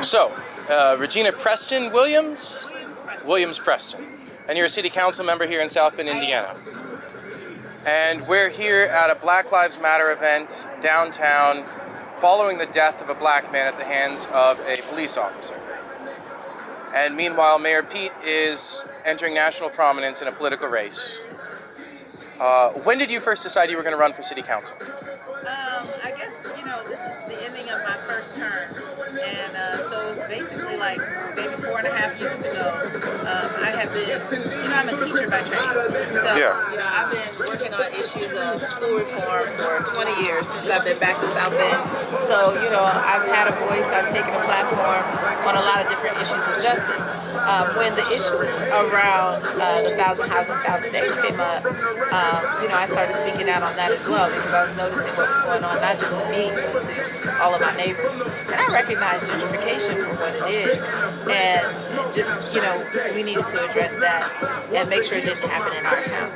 So, Regina Preston Williams-Preston, and you're a city council member here in South Bend, Indiana. And we're here at a Black Lives Matter event downtown following the death of a black man at the hands of a police officer. And meanwhile, Mayor Pete is entering national prominence in a political race. When did you first decide you were going to run for city council? I guess, this is the ending of my first term. And so it was basically like maybe 4.5 years ago. I have been, I'm a teacher by trade. So, I've been working on issues of school reform for 20 years since I've been back to South Bend. So, I've had a voice, I've taken a platform on a lot of different issues of justice. When the issue around the 1,000 housing, 1,000 days came up, I started speaking out on that as well because I was noticing what was going on, not just to me, but to all of my neighbors. And I recognize gentrification for what it is. And just, we needed to address that and make sure it didn't happen in our town.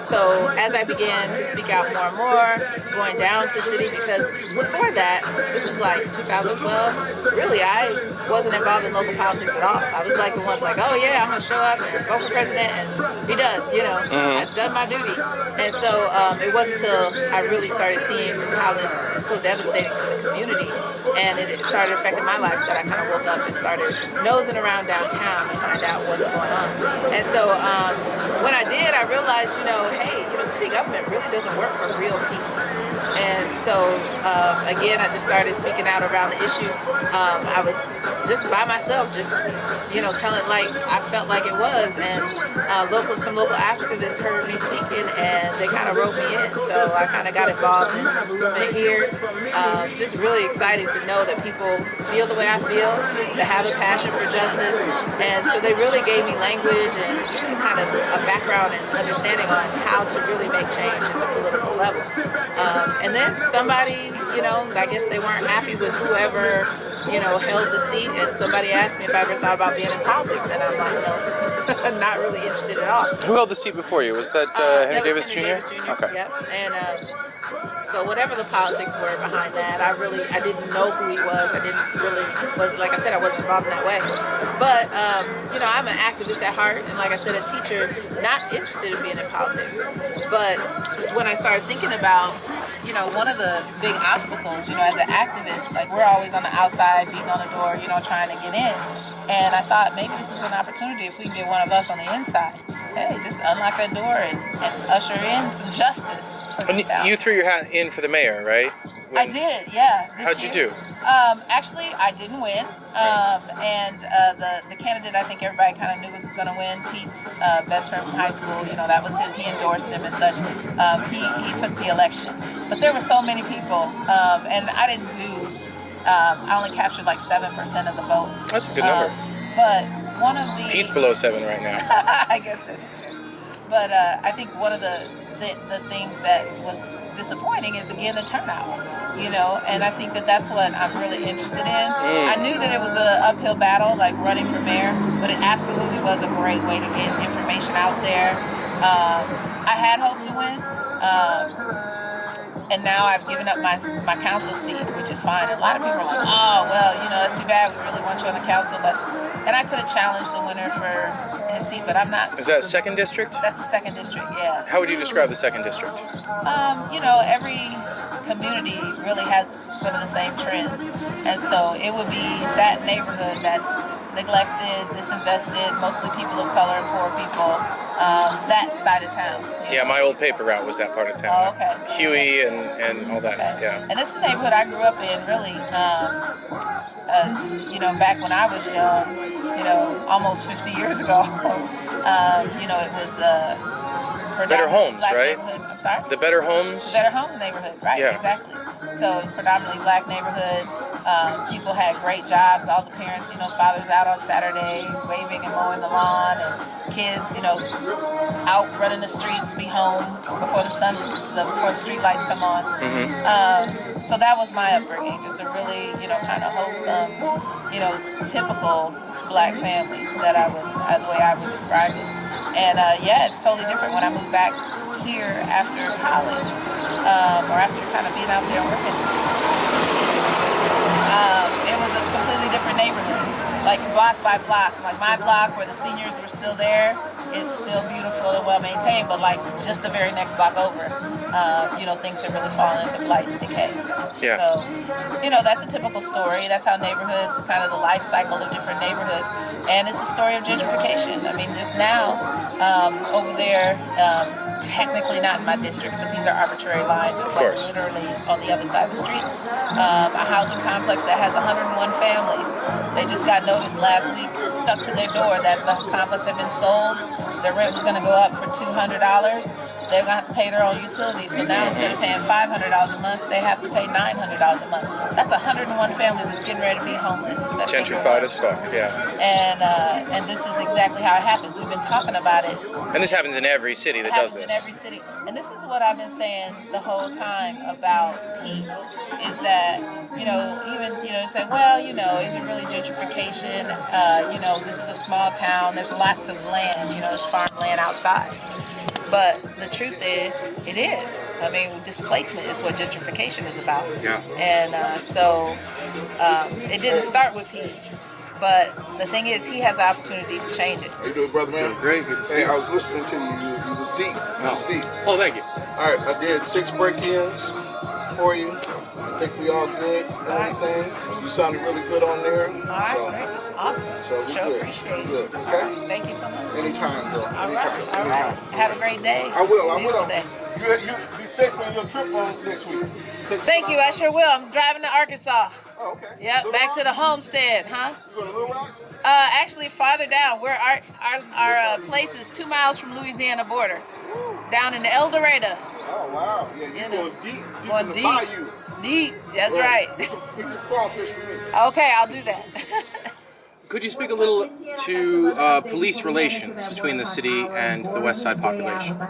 So as I began to speak out more and more, going down to city, because before that, this was like 2012, really I wasn't involved in local politics at all. I was like the ones like, oh yeah, I'm going to show up and vote for president and be done, I've done my duty. And so it wasn't until I really started seeing how this is so devastating to the community and it started affecting my life that I kind of woke up and started nosing around downtown to find out what's going on. And so when I did, I realized, hey, city government really doesn't work for real people. And so, again, I just started speaking out around the issue. I was just by myself, just, telling like I felt like it was. And some local activists heard me speaking and they kind of wrote me in. So I kind of got involved in the movement here. Just really excited to know that people feel the way I feel, that have a passion for justice. And so they really gave me language and kind of a background and understanding on how to really make change at the political level. And then somebody, I guess they weren't happy with whoever, held the seat, and somebody asked me if I ever thought about being in politics, and I'm like, no, I'm not really interested at all. Who held the seat before you? Was that Henry Davis Jr.? Okay. Yep. And so whatever the politics were behind that, I didn't know who he was. Like I said, I wasn't involved in that way. But, I'm an activist at heart, and like I said, a teacher, not interested in being in politics. But when I started thinking about, one of the big obstacles, as an activist, like we're always on the outside, beating on the door, trying to get in. And I thought maybe this is an opportunity if we can get one of us on the inside. Hey, just unlock that door and usher in some justice. And you threw your hat in for the mayor, right? I did, yeah. How'd you do? Actually, I didn't win. And the candidate I think everybody kind of knew was going to win, Pete's best friend from high school, that was his, he endorsed him and such. He took the election. But there were so many people, and I didn't do, I only captured like 7% of the vote. That's a good number. But one of the... Pete's below 7 right now. I guess that's true. But I think one of the things that was disappointing is, again, the turnout, and I think that's what I'm really interested in. I knew that it was an uphill battle, like running for mayor, but it absolutely was a great way to get information out there. I had hoped to win, and now I've given up my council seat, which is fine. A lot of people are like, oh, well, that's too bad, we really want you on the council, and I could have challenged the winner for his seat, but I'm not. Is that a 2nd district? That's a 2nd district, yeah. How would you describe the 2nd district? Every community really has some of the same trends. And so it would be that neighborhood that's neglected, disinvested, mostly people of color and poor people, that side of town. Yeah, my old paper route was that part of town. Oh, okay. Huey and all that, yeah. And this is the neighborhood I grew up in, really, back when I was young, almost 50 years ago. It was Better Homes, right? I'm sorry? The Better Homes? The Better Homes neighborhood, right, yeah. Exactly. So it's predominantly black neighborhood. People had great jobs. All the parents, fathers out on Saturday waving and mowing the lawn, and kids, out running the streets, be home before the street lights come on. So that was my upbringing, just a really, kind of wholesome, typical black family the way I would describe it. And it's totally different when I moved back here after college, or after kind of being out there working. It was a completely different by block. Like my block where the seniors were still there is still beautiful and well maintained, but like just the very next block over, things have really fallen into blight and decay. Yeah. So, that's a typical story. That's how neighborhoods, kind of the life cycle of different neighborhoods. And it's a story of gentrification. I mean, just now, over there, technically not in my district, but these are arbitrary lines. It's like literally on the other side of the street. A housing complex that has 101 families. They just got notice last week, stuck to their door, that the complex had been sold. Their rent was going to go up for $200. They're going to have to pay their own utilities. So now instead of paying $500 a month, they have to pay $900 a month. That's 101 families that's getting ready to be homeless. Gentrified as fuck, yeah. And this is exactly how it happens. We've been talking about it. And this happens in every city that does this. It happens in every city. And this is what I've been saying the whole time about Pete, is that, say, well, is it really gentrification? This is a small town. There's lots of land, there's farmland outside. But the truth is, it is. I mean, displacement is what gentrification is about. Yeah. And it didn't start with Pete. But the thing is, he has the opportunity to change it. How you doing, brother, man? Great, good to see you. Hey, I was listening to you. You was deep. You was deep. Oh, thank you. All right, I did 6 break-ins for you. I think we all good and everything. You sounded really good on there. All right, great. Awesome. So we good. Appreciate it. Good. Okay? Thank you so much. Anytime, girl. All right. Have a great day. I will. Beautiful day. You be safe on your trip on next week. Thank you. I sure will. I'm driving to Arkansas. Oh, okay. Yep, back to the homestead, huh? You going to Little Rock? Actually, farther down. Our place is 2 miles from Louisiana border, down in the El Dorado. Oh wow! Yeah, you going deep. Going deep. Bayou. Deep. That's right. Get some crawfish for me. Okay, I'll do that. Could you speak a little to police relations between the city and the West Side population?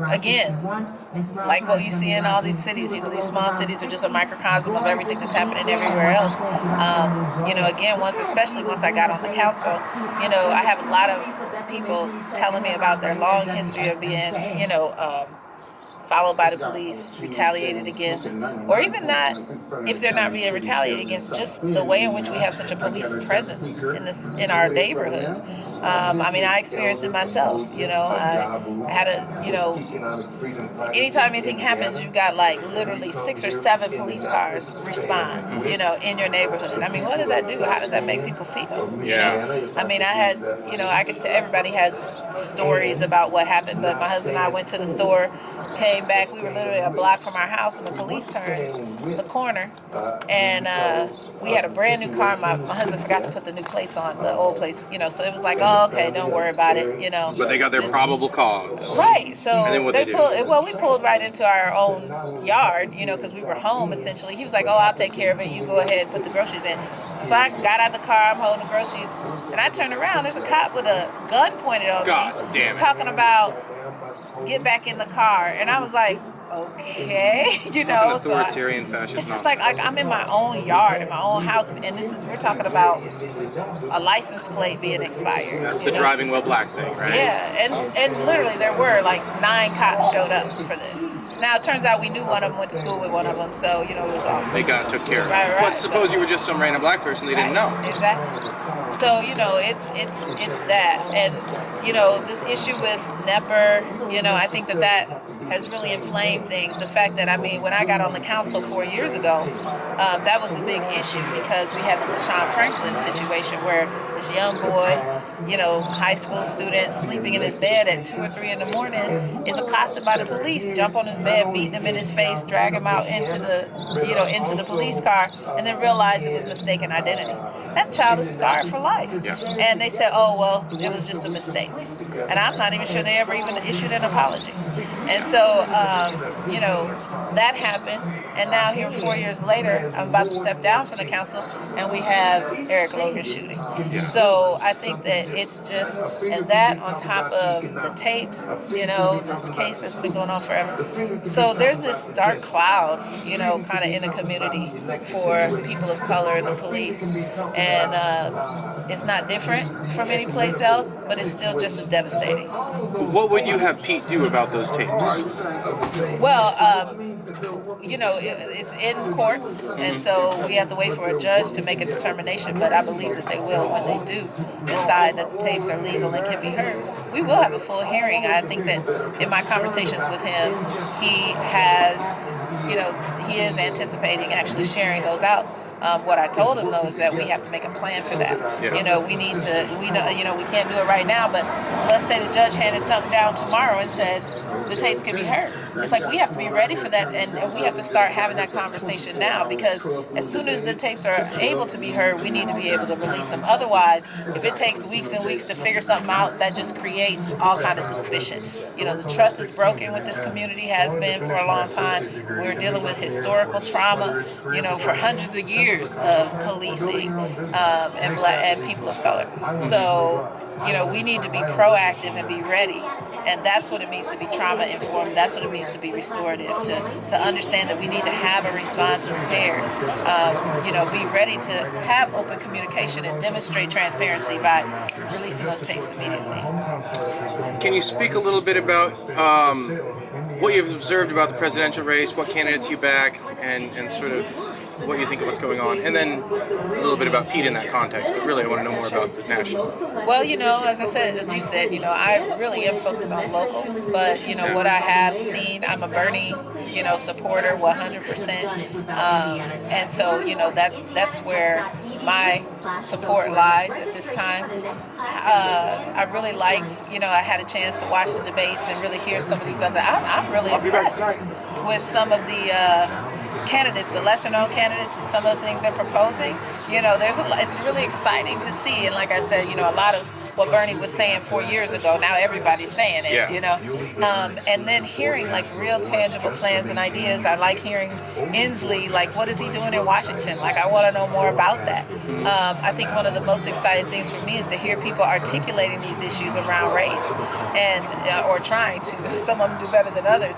Again, like what you see in all these cities, these small cities are just a microcosm of everything that's happening everywhere else. Again, especially once I got on the council, I have a lot of people telling me about their long history of being, followed by the police, retaliated against, or even not, if they're not being retaliated against, just the way in which we have such a police presence in our neighborhoods. I experienced it myself. I had anytime anything happens, you've got like literally 6 or 7 police cars respond, in your neighborhood. What does that do? How does that make people feel? I could tell everybody has stories about what happened, but my husband and I went to the store, came back, we were literally a block from our house, and the police turned the corner, and we had a brand new car. My husband forgot to put the new plates on, the old plates, so it was like, oh, okay, don't worry about it, But they got their probable cause. Right, so and then what they we pulled right into our own yard, because we were home, essentially. He was like, oh, I'll take care of it, you go ahead and put the groceries in. So I got out of the car, I'm holding the groceries, and I turned around, there's a cop with a gun pointed on me, talking about, get back in the car, and I was like, okay, authoritarian fascist. It's just like I'm in my own yard, in my own house, and we're talking about a license plate being expired. That's the driving while black thing, right? Yeah, and literally there were like 9 cops showed up for this. Now it turns out we knew one of them, went to school with one of them, so it was all they took care of it. Right. But suppose you were just some random black person they didn't know. Exactly. So it's that, and this issue with NEPR, I think that has really inflamed things. The fact that when I got on the council 4 years ago, that was a big issue because we had the LaShawn Franklin situation where this young boy, high school student sleeping in his bed at 2 or 3 in the morning is accosted by the police, jump on his bed, beating him in his face, drag him out into the police car, and then realize it was mistaken identity. That child is scarred for life. Yeah. And they said, oh, well, it was just a mistake. And I'm not even sure they ever even issued an apology. And so, that happened. And now here 4 years later, I'm about to step down from the council, and we have Eric Logan shooting. Yeah. So I think that it's just, and that on top of the tapes, this case that's been going on forever. So there's this dark cloud, kind of in the community for people of color and the police. And it's not different from any place else, but it's still just as devastating. What would you have Pete do about those tapes? Well, you know, it's in courts, and so we have to wait for a judge to make a determination, but I believe that they will when they do decide that the tapes are legal and can be heard. We will have a full hearing. I think that in my conversations with him, he has, you know, he is anticipating actually sharing those out. What I told him though is that we have to make a plan for that. Yeah. You know, we need to, we know, you know, we can't do it right now, but let's say the judge handed something down tomorrow and said the tapes can be heard. It's like we have to be ready for that, and we have to start having that conversation now, because as soon as the tapes are able to be heard, we need to be able to release them. Otherwise, if it takes weeks and weeks to figure something out, that just creates all kind of suspicion. You know, the trust is broken with this community, has been for a long time. We're dealing with historical trauma, you know, for hundreds of years of policing and people of color. So, you know, we need to be proactive and be ready. And that's what it means to be trauma informed. That's what it means to be restorative, to understand that we need to have a response prepared. You know, be ready to have open communication and demonstrate transparency by releasing those tapes immediately. Can you speak a little bit about what you've observed about the presidential race, what candidates you back, and sort of what you think of what's going on, and then a little bit about Pete in that context, but really I want to know more about the national. Well, you know, as I said, as you said, you know, I really am focused on local, but, you know, what I have seen, I'm a Bernie, you know, supporter 100%, and so, you know, that's where my support lies at this time. I really like, you know, I had a chance to watch the debates and really hear some of these other, I'm really impressed with some of the candidates, the lesser known candidates, and some of the things they're proposing. You know, it's really exciting to see, and like I said, you know, a lot of what Bernie was saying 4 years ago, now everybody's saying it, you know. And then hearing like real tangible plans and ideas. I like hearing Inslee, like what is he doing in Washington? Like I want to know more about that. I think one of the most exciting things for me is to hear people articulating these issues around race, and or trying to. Some of them do better than others.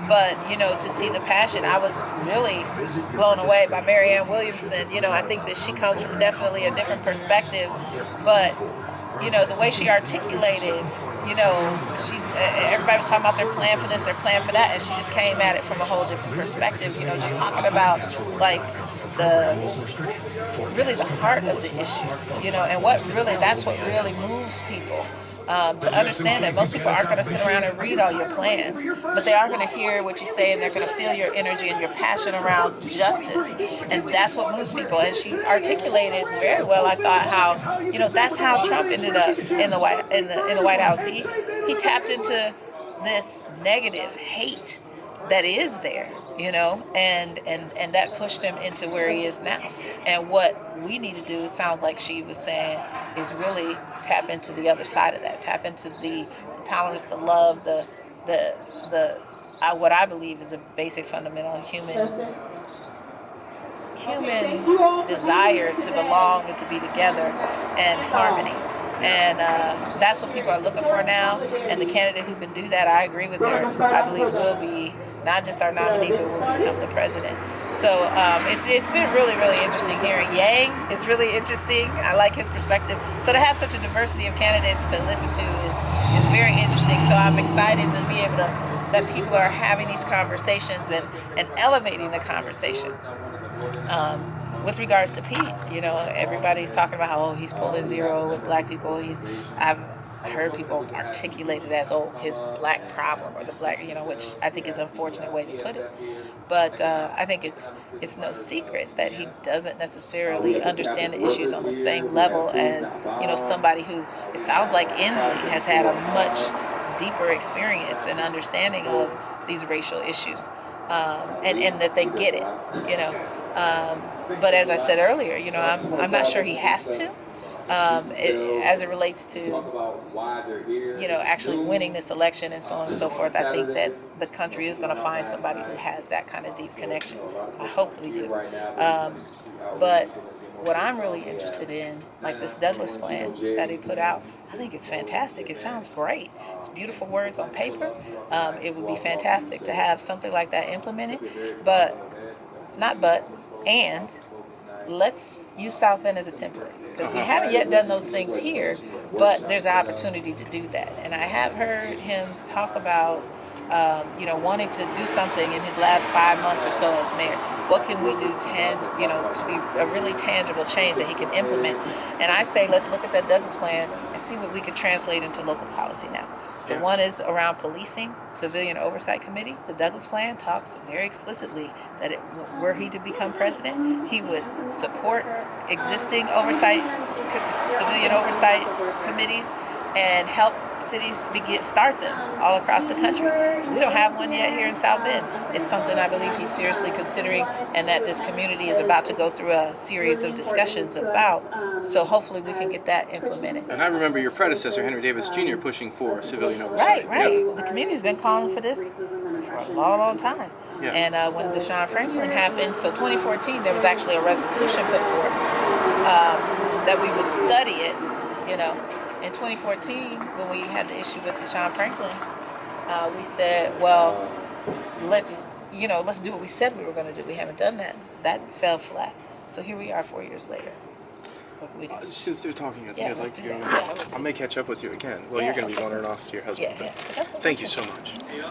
But, you know, to see the passion, I was really blown away by Marianne Williamson. You know, I think that she comes from definitely a different perspective, but, you know, the way she articulated, you know, everybody was talking about their plan for this, their plan for that, and she just came at it from a whole different perspective, you know, just talking about, like, really the heart of the issue, you know, and that's what really moves people. To understand that most people aren't going to sit around and read all your plans, but they are going to hear what you say, and they're going to feel your energy and your passion around justice, and that's what moves people. And she articulated very well, I thought, how, you know, that's how Trump ended up in the White House. He tapped into this negative hate that is there, you know, and that pushed him into where he is now. And what we need to do, it sounds like she was saying, is really tap into the other side of that, tap into the tolerance, the love, what I believe is a basic fundamental human desire to belong and to be together and harmony. And that's what people are looking for now. And the candidate who can do that, I agree with her, I believe will be not just our nominee, but will become the president. So it's been really, really interesting hearing Yang. It's really interesting. I like his perspective. So to have such a diversity of candidates to listen to is very interesting. So I'm excited to be able to, that people are having these conversations and elevating the conversation. With regards to Pete, you know, everybody's talking about how he's pulling zero with black people. I've heard people articulate it as his black problem, or the black, you know, which I think is an unfortunate way to put it. But I think it's no secret that he doesn't necessarily understand the issues on the same level as, you know, somebody who, it sounds like Inslee has had a much deeper experience and understanding of these racial issues, and that they get it, you know. But as I said earlier, you know, I'm not sure he has to. As it relates to, you know, actually winning this election and so on and so forth, I think that the country is going to find somebody who has that kind of deep connection. I hope we do. But what I'm really interested in, like this Douglas plan that he put out, I think it's fantastic. It sounds great. It's beautiful words on paper. It would be fantastic to have something like that implemented. And let's use South Bend as a template, because we haven't yet done those things here, but there's an opportunity to do that. And I have heard him talk about you know, wanting to do something in his last 5 months or so as mayor. What can we do to be a really tangible change that he can implement? And I say, let's look at that Douglas plan and see what we can translate into local policy now. So one is around policing, civilian oversight committee. The Douglas plan talks very explicitly that were he to become president, he would support existing civilian oversight committees and help cities start them all across the country. We don't have one yet here in South Bend. It's something I believe he's seriously considering and that this community is about to go through a series of discussions about. So hopefully we can get that implemented. And I remember your predecessor, Henry Davis Jr., pushing for civilian oversight. Right. Yeah. The community's been calling for this for a long time. Yeah. And when Deshaun Franklin happened, so 2014, there was actually a resolution put forth that we would study it, you know. In 2014, when we had the issue with Deshaun Franklin, we said, well, let's do what we said we were going to do. We haven't done that. That fell flat. So here we are 4 years later. What can we do? Since they're talking, I think I'd like to go. Yeah, I may catch up with you again. Well, you're going to be wandering off to your husband. Yeah, but that's okay. Thank you so much.